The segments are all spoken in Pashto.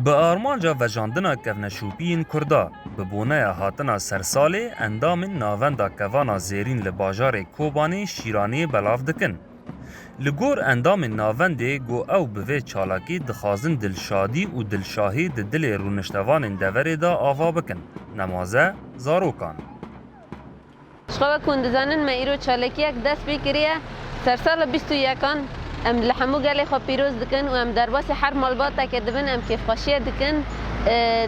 به آرمانجا وجاندنا کفنشوپین کردا به بونه هاتنا سرساله اندام ناوندا کوانا زیرین لباجار کوبانی شیرانی بلاف دکن. لگور اندام ناونده گو او به چالاکی دخازن دلشادی و دلشاهی دل رونشتوان دوره دا آوا بکن. نمازه زاروکان. شخوا کندزانن ما ایرو چالاکی یک دست بکریه سرسال 21 ام لحمو گلی خو پیروز دکن و ام درباس هر مالباتا که دبن ام کیف خاشیه دکن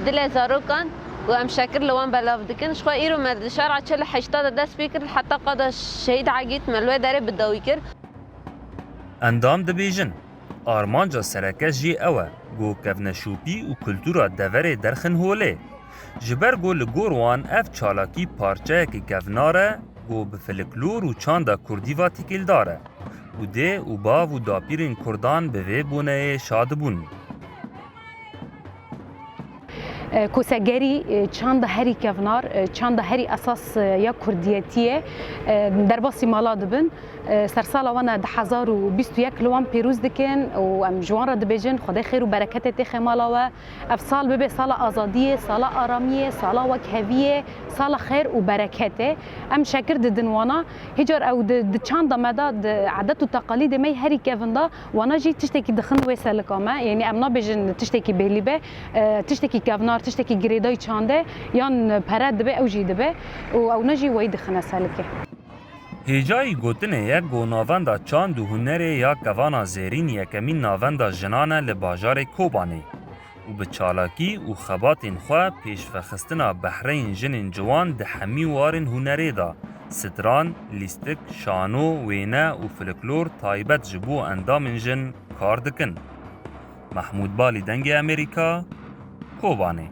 دل زاروکان و ام شکر لوان بلاف دکن شخوا ایرو مرد شارع 48 دست بکر حتی قادا شهید عگیت ملوه داره بداوی کر اندام دبیجن آرمانجا سرکش جی اوه گو کفنشوپی و کلتورا دوره درخن هوله جبر گو لگوروان اف چالاکی پارچه که کفناره گو بفلکلور و چاندا کردی و تیکل داره و ده و با و داپیرین کردان به وی بونه شاد بون. کوسگری چند هری کفنار چند هری اساس یا کردیتیه در باسی مالا دبن سرسال وانا 1021 لوان پیروز دکن و ام جوان را دبیجن خدای خیر و برکت تخ مالا و افسال ببه سال آزادیه سال آرامیه سال وکهویه سال خیر و برکته ام شکر ددنوانا هجر او د چند مداد عادت و تقالید می هری کفندا وانا جی تشتکی دخن وسلکامه یعنی ام نابجن تشتکی بلیبه تشتکی کفنار تشتکی گریدای چانده یان پرد دبه او جی دبه و او نجی وی دخنه سلکه هیجای گوتنه یک گو ناوندا چاند و هنره یا کوانا زیرین یکمین ناوندا جنانه لباجار کوبانی و به چالاکی و خباتین خواه پیش فخستنا بحرین جنین جوان ده همی وارن هنره دا ستران، لیستک، شانو، وینه و فلکلور تایبت جبو اندام جن کار دکن. محمود بالی دنگ امریکا کوبانی